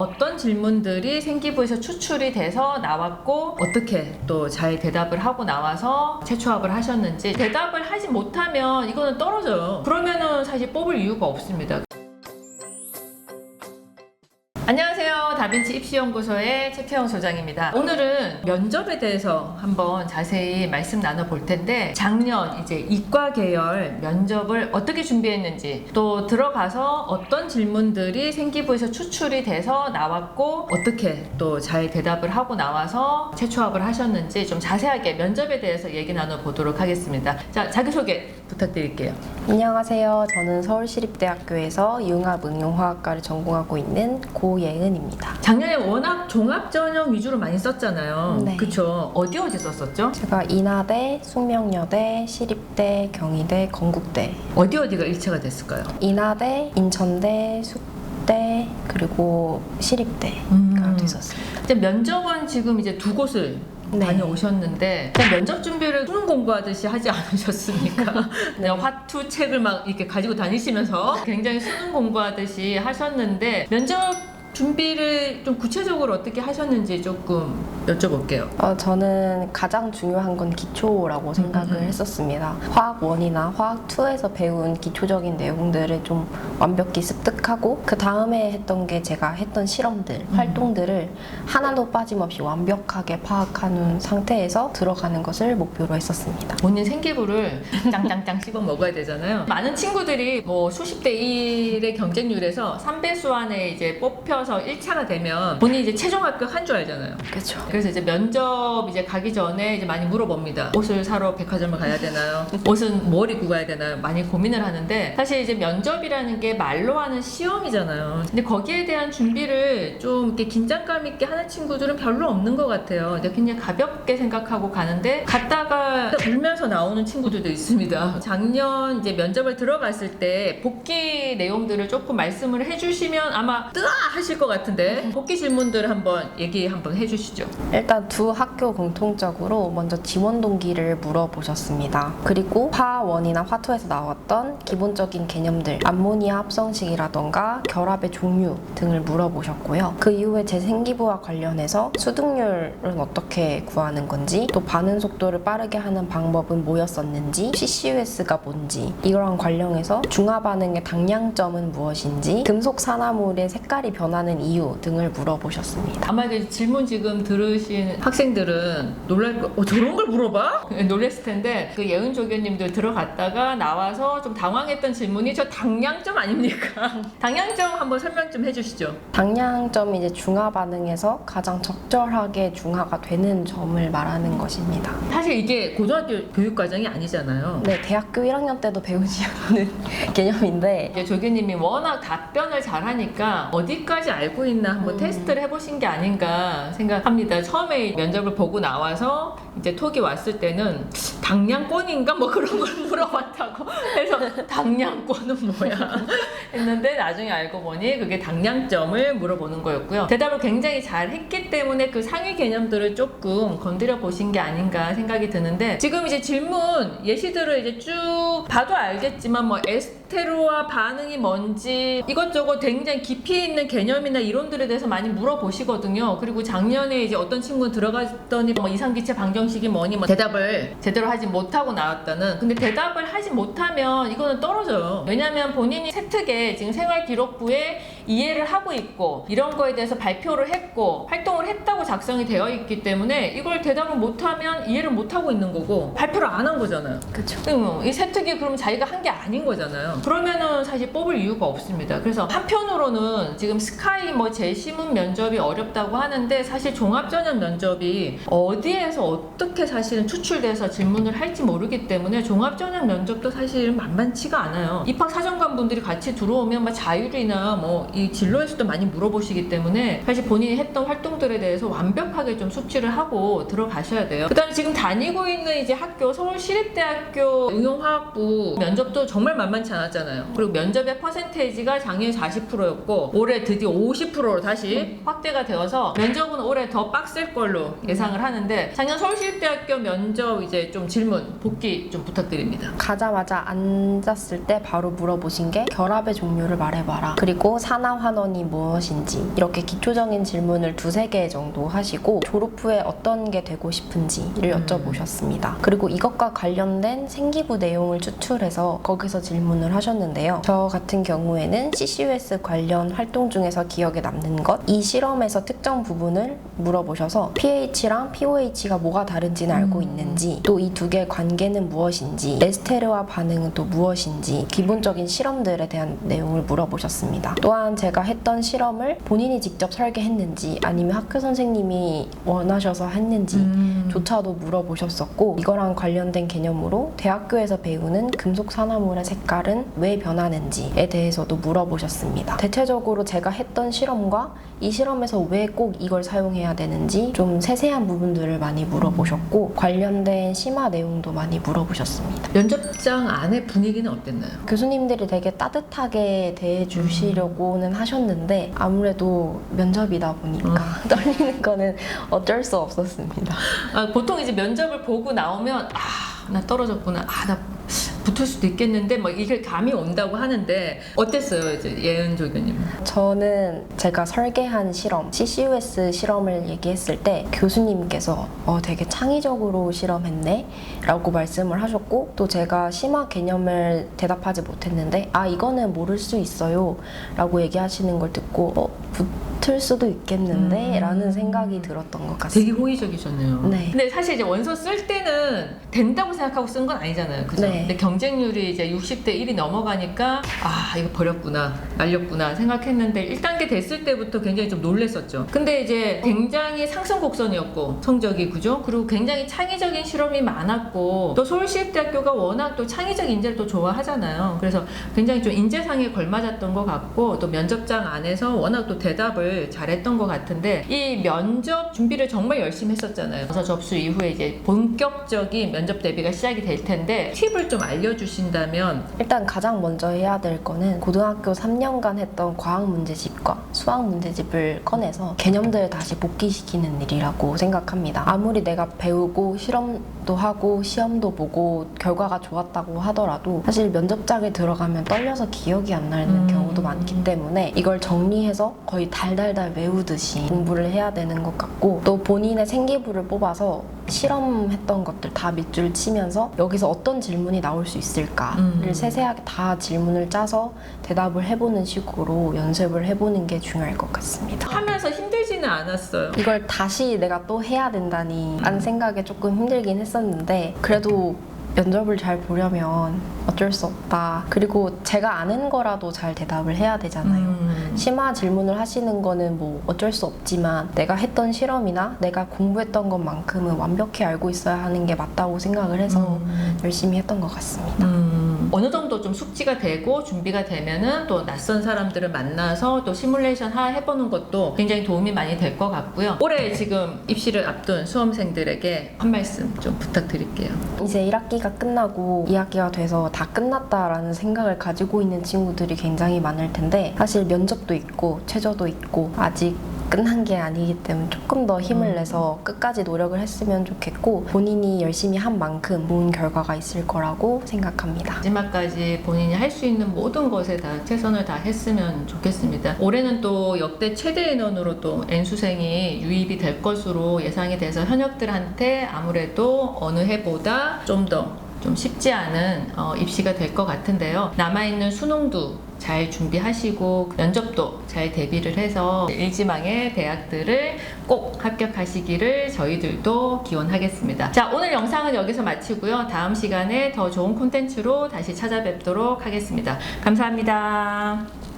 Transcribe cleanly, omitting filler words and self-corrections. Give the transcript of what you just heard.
어떤 질문들이 생기부에서 추출이 돼서 나왔고 어떻게 또 잘 대답을 하고 나와서 재취합을 하셨는지. 대답을 하지 못하면 이거는 떨어져요. 그러면은 사실 뽑을 이유가 없습니다. 안녕하세요. 다빈치 입시연구소의 최태영 소장입니다. 오늘은 면접에 대해서 한번 자세히 말씀 나눠볼 텐데, 작년 이제 이과 계열 면접을 어떻게 준비했는지, 또 들어가서 어떤 질문들이 생기부에서 추출이 돼서 나왔고 어떻게 또 잘 대답을 하고 나와서 재취합을 하셨는지 좀 자세하게 면접에 대해서 얘기 나눠보도록 하겠습니다. 자, 자기소개 부탁드릴게요. 안녕하세요. 저는 서울시립대학교에서 융합응용화학과를 전공하고 있는 고예은입니다. 작년에 워낙 종합전형 위주로 많이 썼잖아요. 네. 그쵸? 어디 썼었죠? 제가 인하대, 숙명여대, 시립대, 경희대, 건국대. 어디가 일체가 됐을까요? 인하대, 인천대, 숙대, 그리고 시립대가 됐었습니다. 근데 면접은 지금 이제 두 곳을 네. 다녀오셨는데, 면접 준비를 수능 공부하듯이 하지 않으셨습니까? 그냥 화투 책을 막 이렇게 가지고 다니시면서 굉장히 수능 공부하듯이 하셨는데, 면접 준비를 좀 구체적으로 어떻게 하셨는지 조금 여쭤볼게요. 저는 가장 중요한 건 기초라고 생각을 했었습니다. 화학 1이나 화학 2에서 배운 기초적인 내용들을 좀 완벽히 습득하고, 그 다음에 했던 게 제가 했던 실험들, 활동들을 하나도 빠짐없이 완벽하게 파악하는 상태에서 들어가는 것을 목표로 했었습니다. 본인 생기부를 짱짱짱 씹어 먹어야 되잖아요. 많은 친구들이 뭐 수십 대 1의 경쟁률에서 3배수 안에 이제 뽑혀서 1차가 되면 본인이 이제 최종 합격한 줄 알잖아요. 그렇죠. 그래서 이제 면접 이제 가기 전에 이제 많이 물어봅니다. 옷을 사러 백화점을 가야 되나요? 옷은 뭘 입고 가야 되나요? 많이 고민을 하는데, 사실 이제 면접이라는 게 말로 하는 시험이잖아요. 근데 거기에 대한 준비를 좀 이렇게 긴장감 있게 하는 친구들은 별로 없는 것 같아요. 근데 굉장히 가볍게 생각하고 가는데, 갔다가 울면서 나오는 친구들도 있습니다. 작년 이제 면접을 들어갔을 때 복귀 내용들을 조금 말씀을 해주시면 아마 뜨아 하실 것 같은데, 복귀 질문들 한번 얘기 한번 해주시죠. 일단 두 학교 공통적으로 먼저 지원 동기를 물어보셨습니다. 그리고 화 1이나 화 2에서 나왔던 기본적인 개념들, 암모니아 합성식이라던가 결합의 종류 등을 물어보셨고요. 그 이후에 제 생기부와 관련해서 수득률은 어떻게 구하는 건지, 또 반응 속도를 빠르게 하는 방법은 뭐였었는지, CCUS가 뭔지, 이거랑 관련해서 중화 반응의 당량점은 무엇인지, 금속 산화물의 색깔이 변하는 이유 등을 물어보셨습니다. 아마 이제 질문 지금 들으신 학생들은 놀랄 거, 저런 걸 물어봐? 놀랬을 텐데, 그 예은 조교님들 들어갔다가 나와서 좀 당황했던 질문이 저 당량점 아닙니까? 당량점 한번 설명 좀 해주시죠. 당량점이 이제 중화 반응에서 가장 적절하게 중화가 되는 점을 말하는 것입니다. 사실 이게 고등학교 교육과정이 아니잖아요. 네, 대학교 1학년 때도 배우지 않는 개념인데, 이제 조교님이 워낙 답변을 잘하니까 어디까지 알고 있나 한번 테스트를 해보신 게 아닌가 생각합니다. 처음에 면접을 보고 나와서 이제 톡이 왔을 때는 당량권인가 뭐 그런 걸 물어봤다고 해서 당량권은 뭐야 했는데, 나중에 알고 보니 그게 당량점을 물어보는 거였고요. 대답을 굉장히 잘 했기 때문에 그 상위 개념들을 조금 건드려 보신 게 아닌가 생각이 드는데, 지금 이제 질문 예시들을 이제 쭉 봐도 알겠지만 뭐 에스테로와 반응이 뭔지 이것저것 굉장히 깊이 있는 개념이나 이론들에 대해서 많이 물어보시거든요. 그리고 작년에 이제 어떤 친구는 들어갔더니 뭐 이상기체 방정식이 뭐니 뭐 대답을 제대로 하지 못하고 나왔다는. 근데 대답을 하지 못하면 이거는 떨어져요. 왜냐면 본인이 세특에 지금 생활기록부에 이해를 하고 있고 이런 거에 대해서 발표를 했고 활동을 했다고 작성이 되어 있기 때문에, 이걸 대답을 못하면 이해를 못하고 있는 거고 발표를 안 한 거잖아요. 그렇죠. 이 세특이 그럼 자기가 한 게 아닌 거잖아요. 그러면은 사실 뽑을 이유가 없습니다. 그래서 한편으로는 지금 스카이 뭐 재시문 면접이 어렵다고 하는데, 사실 종합전형 면접이 어디에서 어떻게 사실은 추출돼서 질문을 할지 모르기 때문에 종합전형 면접도 사실 만만치가 않아요. 입학사정관 분들이 같이 들어오면 뭐 자율이나 뭐 이 진로에서도 많이 물어보시기 때문에 사실 본인이 했던 활동들에 대해서 완벽하게 좀 숙지를 하고 들어가셔야 돼요. 그 다음에 지금 다니고 있는 이제 학교 서울시립대학교 응용화학부 면접도 정말 만만치 않았잖아요. 그리고 면접의 퍼센테이지가 작년 40%였고 올해 드디어 50%로 다시 확대가 되어서 면접은 올해 더 빡셀 걸로 예상을 하는데 작년 서울시립대학교 면접 이제 좀 질문 복귀 좀 부탁드립니다. 가자마자 앉았을 때 바로 물어보신 게 결합의 종류를 말해봐라. 그리고 산화환원이 무엇인지 이렇게 기초적인 질문을 2-3개 정도 하시고 졸업 후에 어떤 게 되고 싶은지를 여쭤보셨습니다. 그리고 이것과 관련된 생기부 내용을 추출해서 거기서 질문을 하셨는데요. 저 같은 경우에는 CCUS 관련 활동 중에서 기억에 남는 것, 이 실험에서 특정 부분을 물어보셔서 pH랑 pOH가 뭐가 다른지는 알고 있는지, 또 이 2개의 관계는 무엇인지, 에스테르와 반응은 또 무엇인지 기본적인 실험들에 대한 내용을 물어보셨습니다. 또한 제가 했던 실험을 본인이 직접 설계했는지 아니면 학교 선생님이 원하셔서 했는지 조차도 물어보셨었고, 이거랑 관련된 개념으로 대학교에서 배우는 금속 산화물의 색깔은 왜 변하는지에 대해서도 물어보셨습니다. 대체적으로 제가 했던 실험과 이 실험에서 왜 꼭 이걸 사용해야 되는지 좀 세세한 부분들을 많이 물어보셨고, 관련된 심화 내용도 많이 물어보셨습니다. 면접장 안의 분위기는 어땠나요? 교수님들이 되게 따뜻하게 대해주시려고는 하셨는데 아무래도 면접이다 보니까 떨리는 거는 어쩔 수 없었습니다. 보통 이제 면접을 보고 나오면 나 떨어졌구나, 나 붙을 수도 있겠는데 막 이게 감이 온다고 하는데 어땠어요, 이제 예은 조교님? 저는 제가 설계한 실험, CCUS 실험을 얘기했을 때 교수님께서 되게 창의적으로 실험했네 라고 말씀을 하셨고, 또 제가 심화 개념을 대답하지 못했는데 이거는 모를 수 있어요 라고 얘기하시는 걸 듣고 붙을 수도 있겠는데 라는 생각이 들었던 것 같습니다. 되게 호의적이셨네요. 네. 근데 사실 이제 원서 쓸 때는 된다고 생각하고 쓴 건 아니잖아요, 그죠? 네. 근데 경쟁률이 이제 60대 1이 넘어가니까 이거 버렸구나, 말렸구나 생각했는데 1단계 됐을 때부터 굉장히 좀 놀랬었죠. 근데 이제 굉장히 상승곡선이었고 성적이, 그죠? 그리고 굉장히 창의적인 실험이 많았고, 또 서울시립대학교가 워낙 또 창의적 인재를 또 좋아하잖아요. 그래서 굉장히 좀 인재상에 걸맞았던 것 같고, 또 면접장 안에서 워낙 또 대답을 잘했던 것 같은데, 이 면접 준비를 정말 열심히 했었잖아요. 그래서 접수 이후에 이제 본격적인 면접 대비가 시작이 될 텐데 팁을 좀 알려주신다면? 일단 가장 먼저 해야 될 거는 고등학교 3년간 했던 과학 문제집과 수학 문제집을 꺼내서 개념들을 다시 복귀시키는 일이라고 생각합니다. 아무리 내가 배우고 실험도 하고 시험도 보고 결과가 좋았다고 하더라도 사실 면접장에 들어가면 떨려서 기억이 안 나는 경우도 많기 때문에 이걸 정리해서 거의 달달달 외우듯이 공부를 해야 되는 것 같고, 또 본인의 생기부를 뽑아서 실험했던 것들 다 밑줄 치면서 여기서 어떤 질문이 나올 수 있을까를 세세하게 다 질문을 짜서 대답을 해보는 식으로 연습을 해보는 게 중요할 것 같습니다. 하면서 힘들지는 않았어요. 이걸 다시 내가 또 해야 된다니 라는 생각에 조금 힘들긴 했었는데, 그래도 면접을 잘 보려면 어쩔 수 없다. 그리고 제가 아는 거라도 잘 대답을 해야 되잖아요. 심화 질문을 하시는 거는 뭐 어쩔 수 없지만 내가 했던 실험이나 내가 공부했던 것만큼은 완벽히 알고 있어야 하는 게 맞다고 생각을 해서 열심히 했던 것 같습니다. 어느 정도 좀 숙지가 되고 준비가 되면은 또 낯선 사람들을 만나서 또 시뮬레이션 해보는 것도 굉장히 도움이 많이 될 것 같고요. 올해 지금 입시를 앞둔 수험생들에게 한 말씀 좀 부탁드릴게요. 이제 1학기가 끝나고 2학기가 돼서 다 끝났다라는 생각을 가지고 있는 친구들이 굉장히 많을 텐데, 사실 면접도 있고 최저도 있고 아직 끝난 게 아니기 때문에 조금 더 힘을 내서 끝까지 노력을 했으면 좋겠고, 본인이 열심히 한 만큼 좋은 결과가 있을 거라고 생각합니다. 마지막까지 본인이 할 수 있는 모든 것에 다 최선을 다했으면 좋겠습니다. 올해는 또 역대 최대 인원으로 또 N수생이 유입이 될 것으로 예상이 돼서 현역들한테 아무래도 어느 해보다 좀 쉽지 않은 입시가 될 것 같은데요. 남아있는 수능도 잘 준비하시고 면접도 잘 대비를 해서 일지망의 대학들을 꼭 합격하시기를 저희들도 기원하겠습니다. 자, 오늘 영상은 여기서 마치고요. 다음 시간에 더 좋은 콘텐츠로 다시 찾아뵙도록 하겠습니다. 감사합니다.